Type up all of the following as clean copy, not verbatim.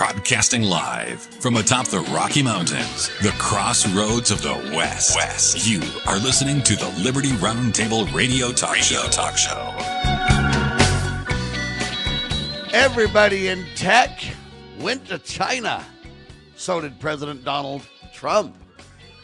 Broadcasting live from atop the Rocky Mountains, the crossroads of the West. You are listening to the Liberty Roundtable Radio Talk Show. Everybody in tech went to China. So did President Donald Trump.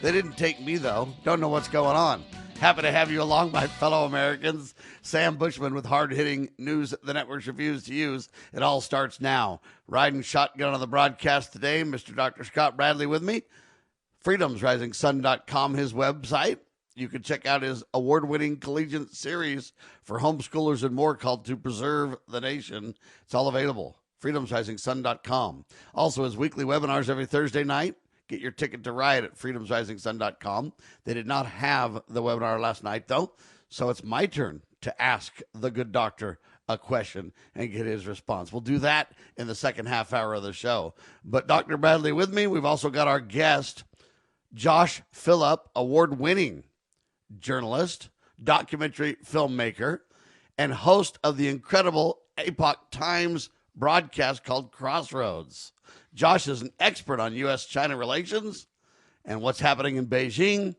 They didn't take me, though. Don't know what's going on. Happy to have you along, my fellow Americans. Sam Bushman with hard-hitting news the networks refuse to use. It all starts now. Riding shotgun on the broadcast today, Mr. Dr. Scott Bradley with me. freedomsrisingsun.com, his website. You can check out his award-winning collegiate series for homeschoolers and more called To Preserve the Nation. It's all available. freedomsrisingsun.com. Also, his weekly webinars every Thursday night. Get your ticket to ride at freedomsrisingsun.com. They did not have the webinar last night, though, so it's my turn to ask the good doctor a question and get his response. We'll do that in the second half hour of the show. But Dr. Bradley with me. We've also got our guest, Josh Philipp, award-winning journalist, documentary filmmaker, and host of the incredible Epoch Times broadcast called Crossroads. Josh is an expert on U.S.-China relations and what's happening in Beijing.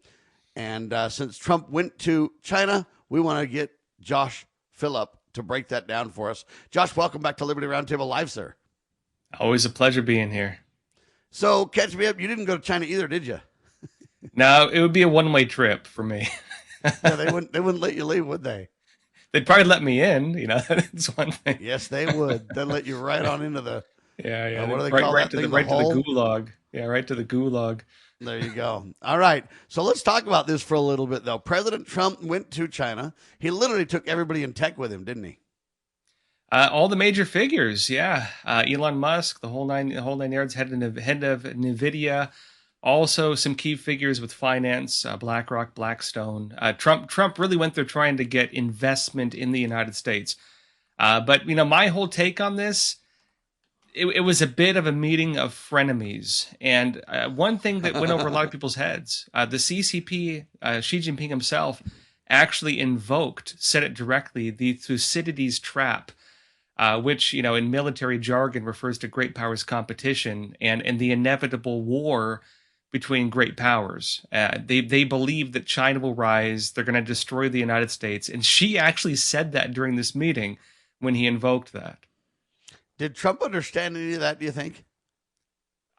And since Trump went to China, we want to get Josh Philipp to break that down for us. Josh, welcome back to Liberty Roundtable Live, sir. Always a pleasure being here. So catch me up. You didn't go to China either, did you? No, it would be a one-way trip for me. Yeah, they wouldn't let you leave, would they? They'd probably let me in, that's one thing. Yes, they would. They'd let you right on into the... Yeah. What do they call that thing? Right to the gulag. Yeah, right to the gulag. There you go. All right. So let's talk about this for a little bit, though. President Trump went to China. He literally took everybody in tech with him, didn't he? All the major figures, yeah. Elon Musk, the whole nine yards, head of NVIDIA. Also, some key figures with finance, BlackRock, Blackstone. Trump really went there trying to get investment in the United States. But my whole take on this. It was a bit of a meeting of frenemies. And one thing that went over a lot of people's heads, the CCP, Xi Jinping himself, actually said it directly, the Thucydides Trap, which, in military jargon refers to great powers competition and the inevitable war between great powers. They believe that China will rise. They're going to destroy the United States. And Xi actually said that during this meeting when he invoked that. Did Trump understand any of that, do you think?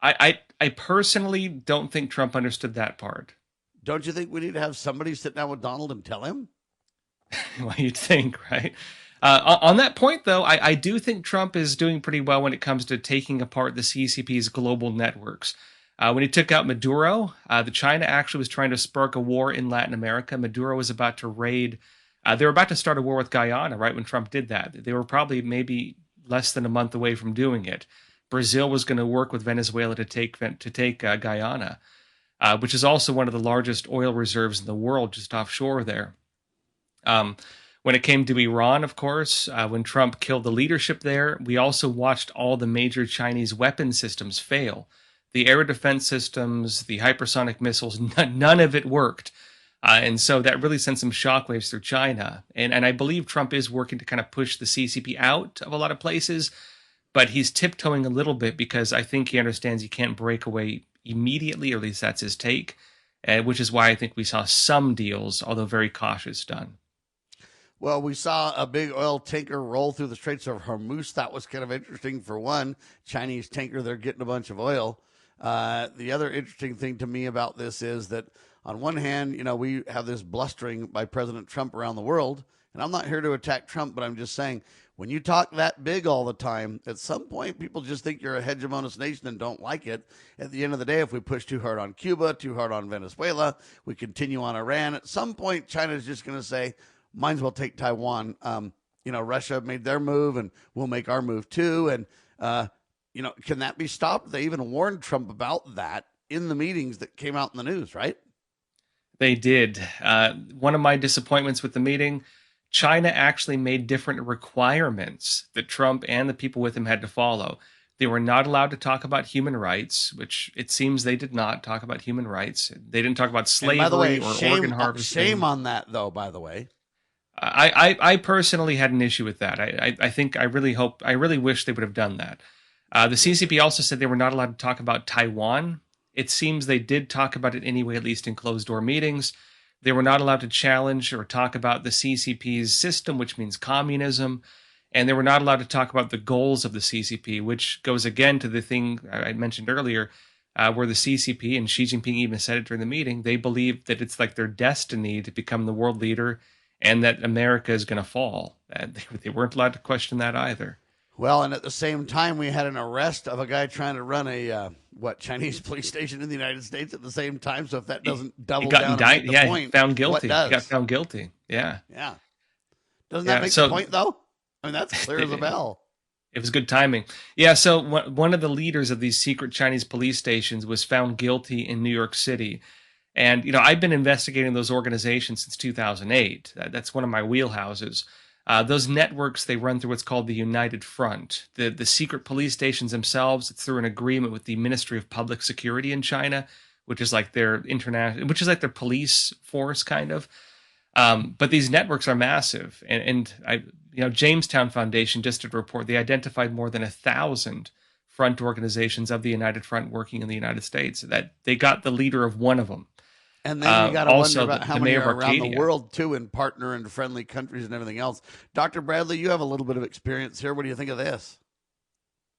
I personally don't think Trump understood that part. Don't you think we need to have somebody sit down with Donald and tell him? Well, you'd think, right? On that point, though, I do think Trump is doing pretty well when it comes to taking apart the CCP's global networks. When he took out Maduro, the China actually was trying to spark a war in Latin America. Maduro was about to raid. They were about to start a war with Guyana, right, when Trump did that. They were probably maybe less than a month away from doing it. Brazil was going to work with Venezuela to take Guyana, which is also one of the largest oil reserves in the world, just offshore there. When it came to Iran, of course, when Trump killed the leadership there, we also watched all the major Chinese weapon systems fail. The air defense systems, the hypersonic missiles, none of it worked. And so that really sent some shockwaves through China. And I believe Trump is working to kind of push the CCP out of a lot of places, but he's tiptoeing a little bit because I think he understands he can't break away immediately, or at least that's his take, which is why I think we saw some deals, although very cautious, done. Well, we saw a big oil tanker roll through the Straits of Hormuz. That was kind of interesting for one. Chinese tanker, they're getting a bunch of oil. The other interesting thing to me about this is that on one hand, we have this blustering by President Trump around the world, and I'm not here to attack Trump, but I'm just saying, when you talk that big all the time, at some point, people just think you're a hegemonist nation and don't like it. At the end of the day, if we push too hard on Cuba, too hard on Venezuela, we continue on Iran, at some point, China's just going to say, might as well take Taiwan. Russia made their move, and we'll make our move too. And, can that be stopped? They even warned Trump about that in the meetings that came out in the news, right? They did. One of my disappointments with the meeting, China actually made different requirements that Trump and the people with him had to follow. They were not allowed to talk about human rights, which it seems they did not talk about human rights. They didn't talk about slavery or organ harvesting. Shame on that, though, by the way. I personally had an issue with that. I really wish they would have done that. The CCP also said they were not allowed to talk about Taiwan. It seems they did talk about it anyway, at least in closed-door meetings. They were not allowed to challenge or talk about the CCP's system, which means communism. And they were not allowed to talk about the goals of the CCP, which goes again to the thing I mentioned earlier, where the CCP, and Xi Jinping even said it during the meeting, they believe that it's like their destiny to become the world leader and that America is going to fall. They weren't allowed to question that either. Well, and at the same time, we had an arrest of a guy trying to run a Chinese police station in the United States at the same time. So if that doesn't double down, he found guilty. He got found guilty. Yeah. Doesn't that make the point though? I mean, that's clear as a bell. It was good timing. Yeah. So one of the leaders of these secret Chinese police stations was found guilty in New York City. And, I've been investigating those organizations since 2008. That's one of my wheelhouses. Those networks, they run through what's called the United Front. The secret police stations themselves, it's through an agreement with the Ministry of Public Security in China, which is like their police force kind of. But these networks are massive. And Jamestown Foundation just did a report. They identified more than 1,000 front organizations of the United Front working in the United States. That they got the leader of one of them. And then you got to wonder about how many are around the world, too, in partner and friendly countries and everything else. Dr. Bradley, you have a little bit of experience here. What do you think of this?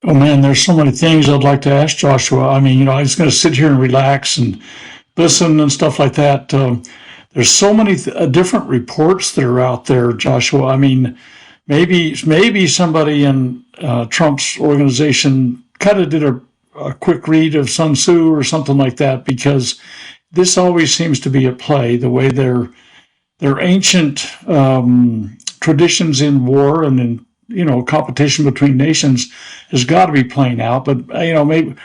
Oh, man, there's so many things I'd like to ask Joshua. I mean, I was going to sit here and relax and listen and stuff like that. There's so many different reports that are out there, Joshua. I mean, maybe somebody in Trump's organization kind of did a quick read of Sun Tzu or something like that, because this always seems to be at play, the way their ancient traditions in war and in competition between nations has got to be playing out. But maybe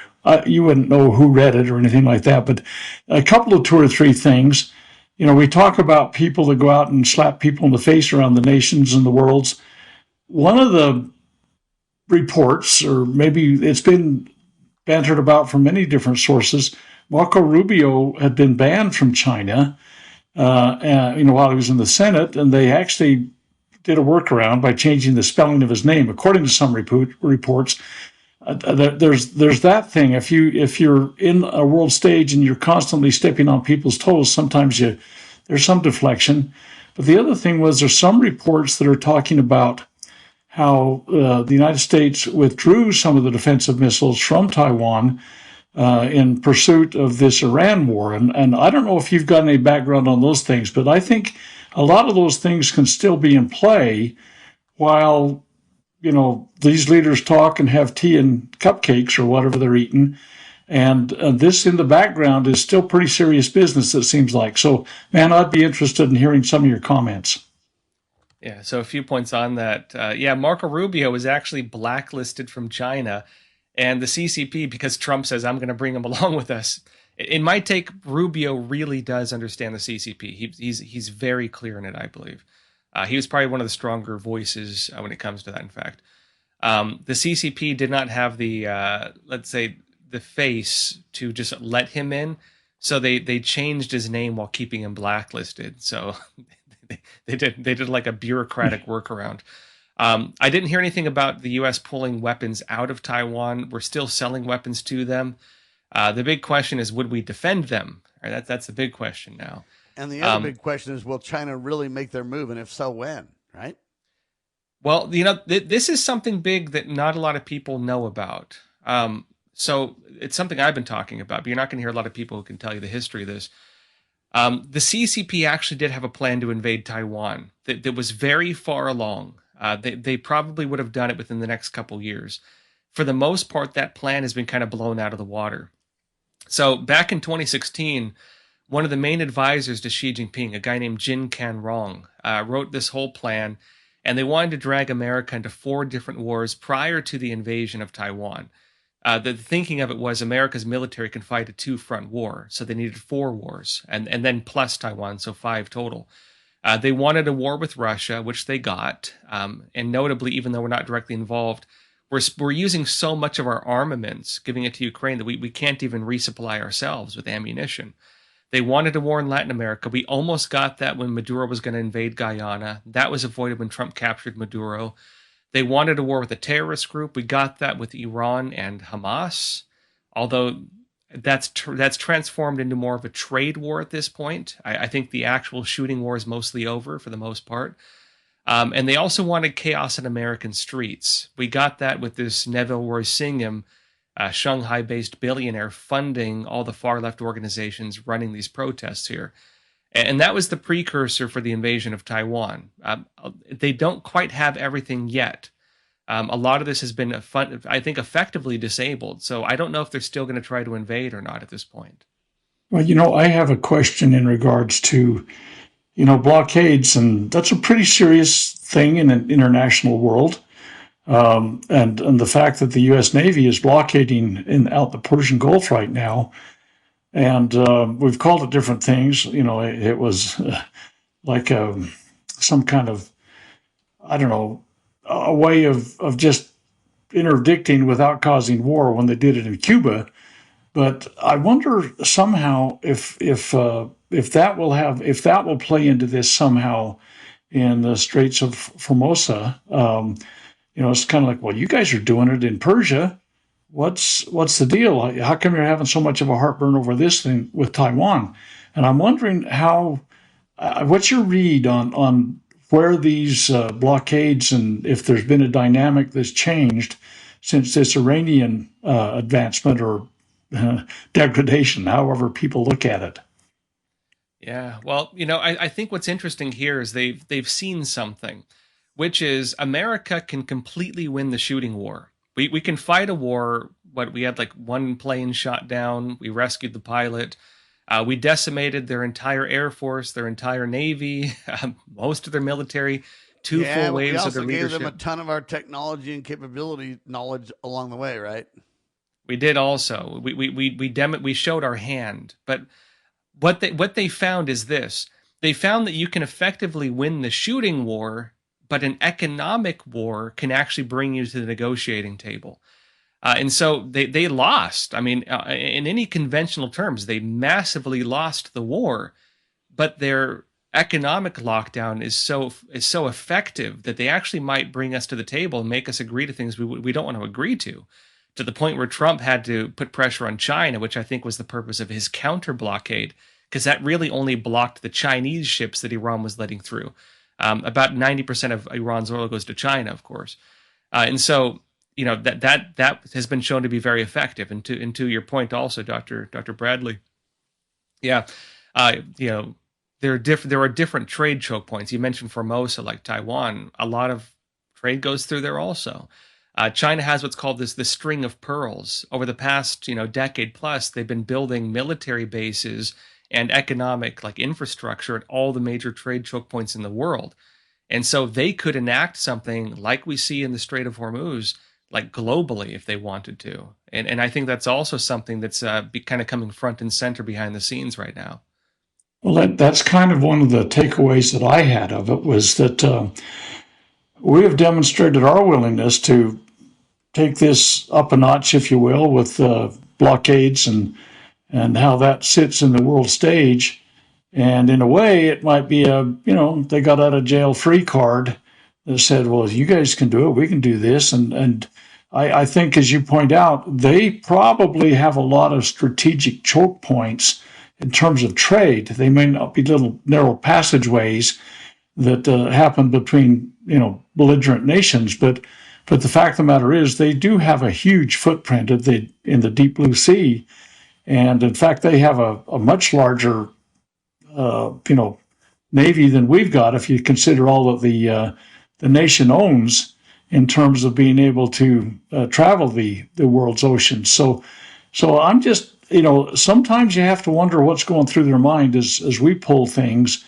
you wouldn't know who read it or anything like that. But a couple of 2 or 3 things. We talk about people that go out and slap people in the face around the nations and the worlds. One of the reports, or maybe it's been bantered about from many different sources, Marco Rubio had been banned from China, while he was in the Senate, and they actually did a workaround by changing the spelling of his name, according to some reports. There's that thing. If you're in a world stage and you're constantly stepping on people's toes, sometimes there's some deflection. But the other thing was, there's some reports that are talking about how the United States withdrew some of the defensive missiles from Taiwan in pursuit of this Iran war. And I don't know if you've got any background on those things, but I think a lot of those things can still be in play while, these leaders talk and have tea and cupcakes or whatever they're eating. And this in the background is still pretty serious business, it seems like. So, man, I'd be interested in hearing some of your comments. Yeah, so a few points on that. Marco Rubio was actually blacklisted from China. And the CCP, because Trump says, I'm going to bring him along with us. In my take, Rubio really does understand the CCP. He's very clear in it, I believe. He was probably one of the stronger voices when it comes to that, in fact. The CCP did not have the, the face to just let him in. So they changed his name while keeping him blacklisted. So they did like a bureaucratic workaround. I didn't hear anything about the U.S. pulling weapons out of Taiwan. We're still selling weapons to them. The big question is, would we defend them? Right, that's the big question now. And the other big question is, will China really make their move? And if so, when? Right? Well, this is something big that not a lot of people know about. So it's something I've been talking about, but you're not going to hear a lot of people who can tell you the history of this. The CCP actually did have a plan to invade Taiwan that was very far along. They probably would have done it within the next couple years. For the most part, that plan has been kind of blown out of the water. So back in 2016, one of the main advisors to Xi Jinping, a guy named Jin Canrong, wrote this whole plan, and they wanted to drag America into 4 different wars prior to the invasion of Taiwan. The thinking of it was America's military can fight a 2-front war, so they needed 4 wars, and then plus Taiwan, so 5 total. They wanted a war with Russia, which they got, and notably, even though we're not directly involved, we're using so much of our armaments, giving it to Ukraine, that we can't even resupply ourselves with ammunition. They wanted a war in Latin America. We almost got that when Maduro was going to invade Guyana. That was avoided when Trump captured Maduro. They wanted a war with a terrorist group. We got that with Iran and Hamas, although that's transformed into more of a trade war at this point. I think the actual shooting war is mostly over for the most part. And they also wanted chaos in American streets. We got that with this Neville Roysingham, Shanghai-based billionaire, funding all the far-left organizations running these protests here. And that was the precursor for the invasion of Taiwan. They don't quite have everything yet. A lot of this has been, I think, effectively disabled. So I don't know if they're still going to try to invade or not at this point. Well, I have a question in regards to, blockades, and that's a pretty serious thing in an international world. And the fact that the U.S. Navy is blockading out the Persian Gulf right now, and we've called it different things. It was like some kind of, I don't know, a way of just interdicting without causing war when they did it in Cuba. But I wonder somehow if that will play into this somehow in the Straits of Formosa. It's kind of like, well, you guys are doing it in Persia. What's the deal? How come you're having so much of a heartburn over this thing with Taiwan? And I'm wondering what's your read on where these blockades, and if there's been a dynamic that's changed since this Iranian advancement or degradation, however people look at it. Yeah, well, I think what's interesting here is they've seen something, which is America can completely win the shooting war. We can fight a war. We had like one plane shot down. We rescued the pilot. We decimated their entire Air Force, their entire Navy, most of their military, full waves of their leadership. We also gave them a ton of our technology and capability knowledge along the way, right? We did also. We showed our hand. But what they found is this. They found that you can effectively win the shooting war, but an economic war can actually bring you to the negotiating table. And so they lost. I mean, in any conventional terms, they massively lost the war, but their economic lockdown is so effective that they actually might bring us to the table and make us agree to things we don't want to agree to the point where Trump had to put pressure on China, which I think was the purpose of his counter blockade, because that really only blocked the Chinese ships that Iran was letting through. About 90% of Iran's oil goes to China, of course. And so, that has been shown to be very effective. And to your point also, Dr. Bradley, there are different trade choke points. You mentioned Formosa, like Taiwan. A lot of trade goes through there also. China has what's called the string of pearls. Over the past, decade plus, they've been building military bases and economic infrastructure at all the major trade choke points in the world. And so they could enact something like we see in the Strait of Hormuz, globally, if they wanted to. And I think that's also something that's kind of coming front and center behind the scenes right now. Well, that's kind of one of the takeaways that I had of it, was that we have demonstrated our willingness to take this up a notch, if you will, with blockades and how that sits in the world stage. And in a way, it might be they got out of jail free card that said, well, you guys can do it, we can do this. And I think, as you point out, they probably have a lot of strategic choke points in terms of trade. They may not be little narrow passageways that happen between, belligerent nations, but the fact of the matter is they do have a huge footprint in the deep blue sea. And in fact, they have a much larger, Navy than we've got, if you consider all that the nation owns in terms of being able to travel the world's oceans. So I'm just, sometimes you have to wonder what's going through their mind as we pull things,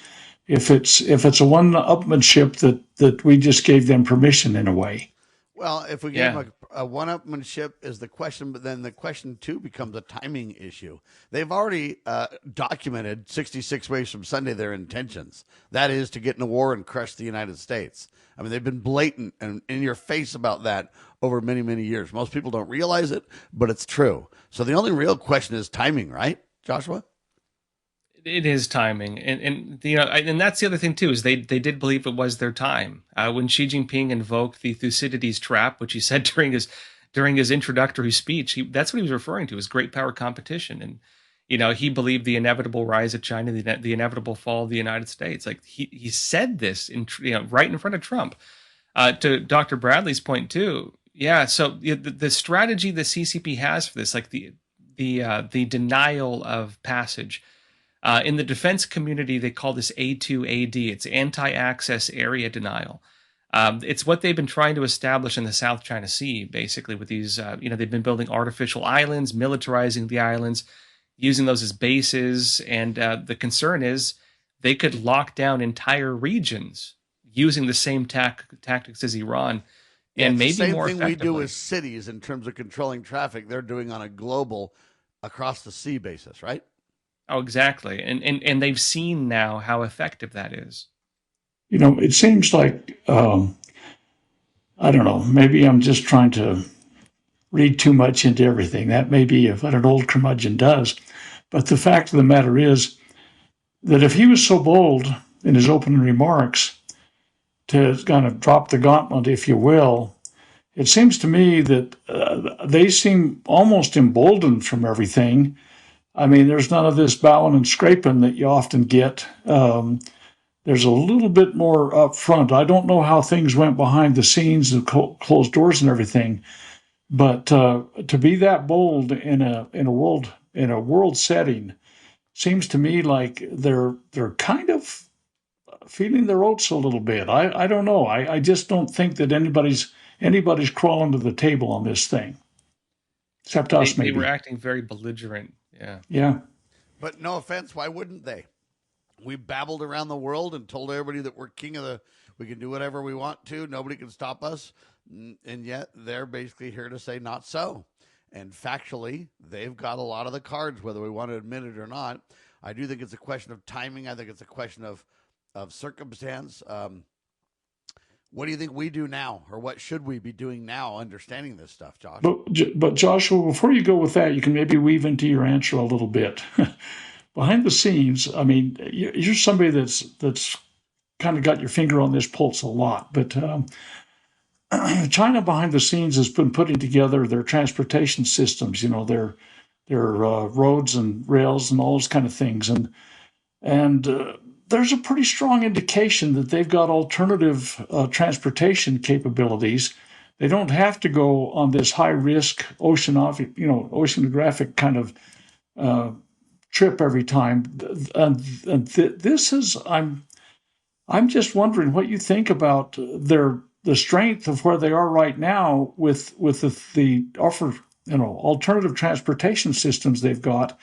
if it's a one-upmanship that we just gave them permission in a way. Well, if we gave them a one-upmanship is the question, but then the question too becomes a timing issue. They've already documented 66 ways from Sunday their intentions. That is to get in a war and crush the United States. I mean, they've been blatant and in your face about that over many, many years. Most people don't realize it, but it's true. So the only real question is timing, right, Joshua? It is timing, and and that's the other thing too, is they did believe it was their time. When Xi Jinping invoked the Thucydides Trap, which he said during his introductory speech, that's what he was referring to as great power competition, and he believed the inevitable rise of China, the inevitable fall of the United States. Like he said this right in front of Trump. To Dr. Bradley's point too, yeah. So the strategy the CCP has for this, like the denial of passage. In the defense community, they call this A2AD. It's anti-access area denial. It's what they've been trying to establish in the South China Sea, basically, with these, they've been building artificial islands, militarizing the islands, using those as bases. And the concern is they could lock down entire regions using the same tactics as Iran. And maybe the same more thing effectively. we do as cities in terms of controlling traffic, they're doing on a global, across the sea basis, right? Oh, exactly. And they've seen now how effective that is. It seems like, I don't know, maybe I'm just trying to read too much into everything. That may be what an old curmudgeon does. But the fact of the matter is that if he was so bold in his opening remarks to kind of drop the gauntlet, if you will, it seems to me that they seem almost emboldened from everything. I mean, there's none of this bowing and scraping that you often get. There's a little bit more up front. I don't know how things went behind the scenes and closed doors and everything, but to be that bold in a world setting seems to me like they're kind of feeling their oats a little bit. I don't know. I just don't think that anybody's crawling to the table on this thing, except us maybe. They were acting very belligerent. Yeah. Yeah. But no offense, why wouldn't they? We babbled around the world and told everybody that we're we can do whatever we want to. Nobody can stop us. And yet they're basically here to say not so. And factually, they've got a lot of the cards, whether we want to admit it or not. I do think it's a question of timing. I think it's a question of circumstance. What do you think we do now, or what should we be doing now, understanding this stuff, Josh? But Joshua, before you go with that, you can maybe weave into your answer a little bit. Behind the scenes, I mean, you're somebody that's kind of got your finger on this pulse a lot. But China behind the scenes has been putting together their transportation systems. Their roads and rails and all those kind of things, and there's a pretty strong indication that they've got alternative transportation capabilities. They don't have to go on this high risk oceanographic kind of trip every time. And this is I'm just wondering what you think about the strength of where they are right now with the offer alternative transportation systems they've got.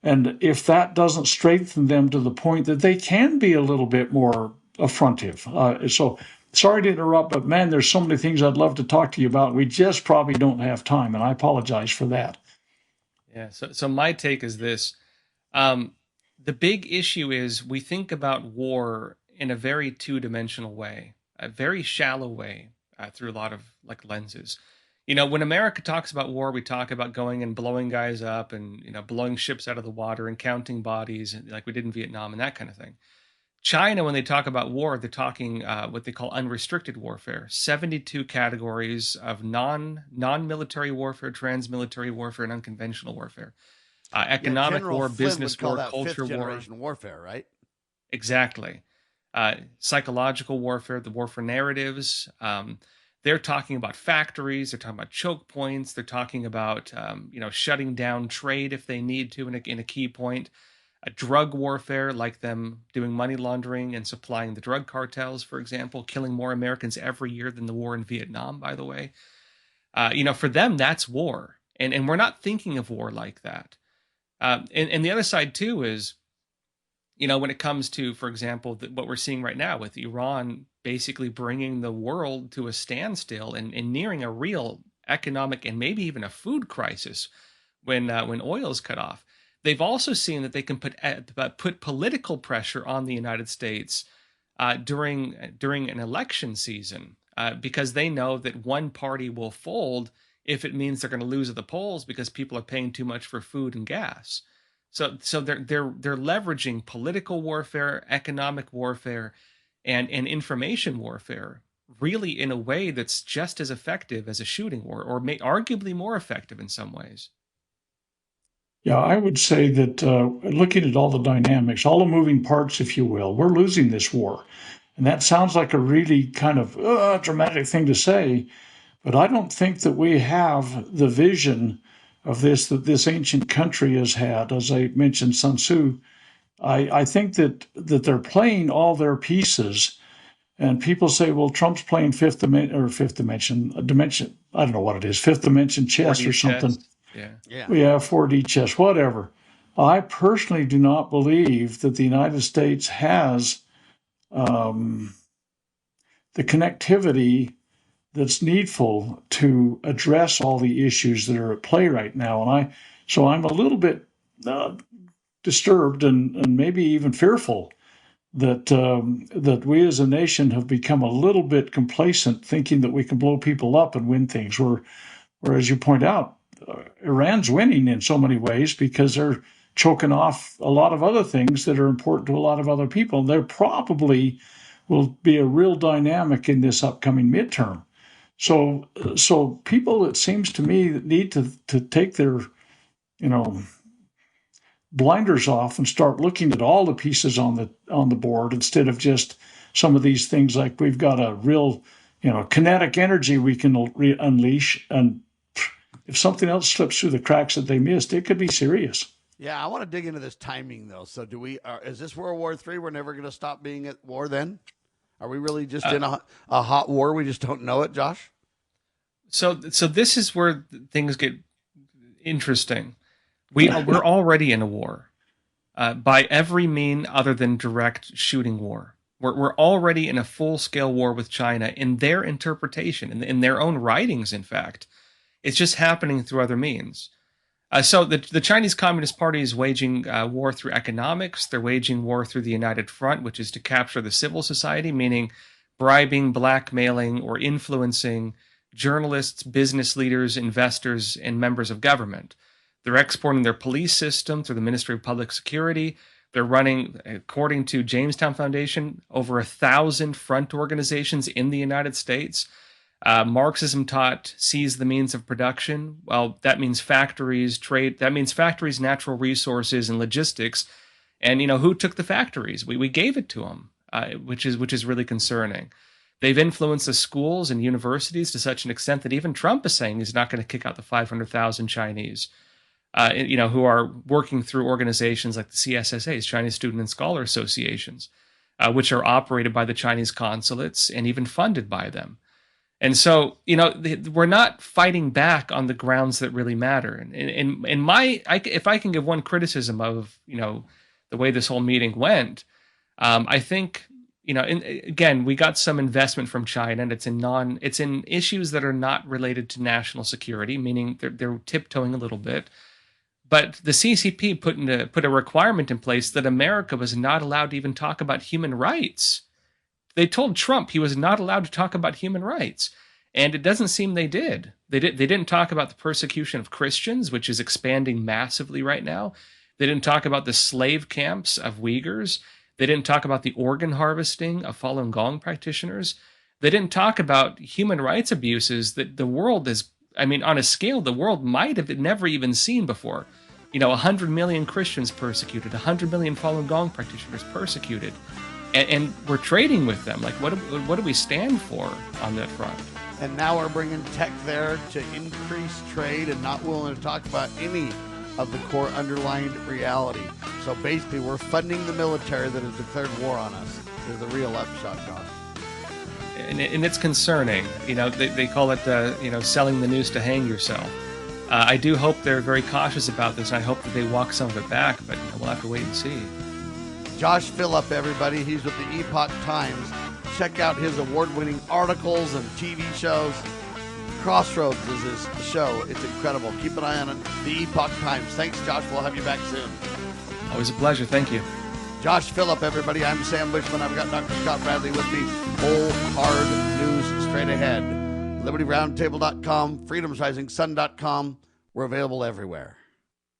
And if that doesn't strengthen them to the point that they can be a little bit more affrontive. So sorry to interrupt, but man, there's so many things I'd love to talk to you about. We just probably don't have time, and I apologize for that. Yeah. So my take is this. The big issue is we think about war in a very two-dimensional way, a very shallow way through a lot of lenses. When America talks about war, we talk about going and blowing guys up and, blowing ships out of the water and counting bodies like we did in Vietnam and that kind of thing. China, when they talk about war, they're talking what they call unrestricted warfare, 72 categories of non-military warfare, trans-military warfare, and unconventional warfare. Economic war, business war, culture war. Warfare, right? Exactly. Psychological warfare, the war for narratives. They're talking about factories. They're talking about choke points. They're talking about, shutting down trade if they need to in a key point. A drug warfare, like them doing money laundering and supplying the drug cartels, for example, killing more Americans every year than the war in Vietnam, by the way. For them, that's war. And we're not thinking of war like that. And the other side, too, is, when it comes to, for example, what we're seeing right now with Iran basically bringing the world to a standstill and nearing a real economic and maybe even a food crisis when oil is cut off. They've also seen that they can put political pressure on the United States during an election season because they know that one party will fold if it means they're going to lose at the polls because people are paying too much for food and gas. So they're leveraging political warfare, economic warfare, and information warfare really in a way that's just as effective as a shooting war, or arguably more effective in some ways. Yeah, I would say that looking at all the dynamics, all the moving parts, if you will, we're losing this war. And that sounds like a really kind of dramatic thing to say, but I don't think that we have the vision of this that this ancient country has had. As I mentioned, Sun Tzu, I think that they're playing all their pieces. And people say, well, Trump's playing fifth dimension, I don't know what it is, fifth dimension chess or something. Yeah. Yeah, 4D chess, whatever. I personally do not believe that the United States has the connectivity that's needful to address all the issues that are at play right now. And so I'm a little bit disturbed and maybe even fearful that we as a nation have become a little bit complacent, thinking that we can blow people up and win things. Where as you point out, Iran's winning in so many ways because they're choking off a lot of other things that are important to a lot of other people. There probably will be a real dynamic in this upcoming midterm. So people, it seems to me, that need to take their, blinders off and start looking at all the pieces on the board instead of just some of these things like we've got a real, kinetic energy we can unleash, and if something else slips through the cracks that they missed, it could be serious. Yeah, I want to dig into this timing though. So is this World War III? We're never going to stop being at war then? Are we really just in a hot war? We just don't know it, Josh? So this is where things get interesting. We're already in a war by every mean other than direct shooting war. We're already in a full-scale war with China in their interpretation, in their own writings, in fact. It's just happening through other means. So the Chinese Communist Party is waging war through economics. They're waging war through the United Front, which is to capture the civil society, meaning bribing, blackmailing, or influencing journalists, business leaders, investors, and members of government. They're exporting their police system through the Ministry of Public Security. They're running, according to Jamestown Foundation, over 1,000 front organizations in the United States. Marxism taught seize the means of production. Well, that means factories, trade. That means factories, natural resources, and logistics. And who took the factories? We gave it to them, which is really concerning. They've influenced the schools and universities to such an extent that even Trump is saying he's not going to kick out the 500,000 Chinese, who are working through organizations like the CSSAs, Chinese Student and Scholar Associations, which are operated by the Chinese consulates and even funded by them. And so, we're not fighting back on the grounds that really matter. And if I can give one criticism of, the way this whole meeting went, I think, again, we got some investment from China, and it's in issues that are not related to national security, meaning they're tiptoeing a little bit. But the CCP put a requirement in place that America was not allowed to even talk about human rights. They told Trump he was not allowed to talk about human rights, and it doesn't seem they did. They didn't talk about the persecution of Christians, which is expanding massively right now. They didn't talk about the slave camps of Uyghurs. They didn't talk about the organ harvesting of Falun Gong practitioners. They didn't talk about human rights abuses that the world is, on a scale the world might have never even seen before. 100 million Christians persecuted, 100 million Falun Gong practitioners persecuted. And we're trading with them. Like, what do we stand for on that front? And now we're bringing tech there to increase trade and not willing to talk about any of the core underlying reality. So basically, we're funding the military that has declared war on us is the real upshot, John. And it's concerning. They call it, selling the noose to hang yourself. I do hope they're very cautious about this, and I hope that they walk some of it back, but we'll have to wait and see. Josh Philipp, everybody. He's with the Epoch Times. Check out his award-winning articles and TV shows. Crossroads is his show. It's incredible. Keep an eye on it. The Epoch Times. Thanks, Josh. We'll have you back soon. Always a pleasure. Thank you. Josh Philipp, everybody. I'm Sam Bushman. I've got Dr. Scott Bradley with me. Whole hard news straight ahead. LibertyRoundtable.com, freedomsrisingsun.com. We're available everywhere.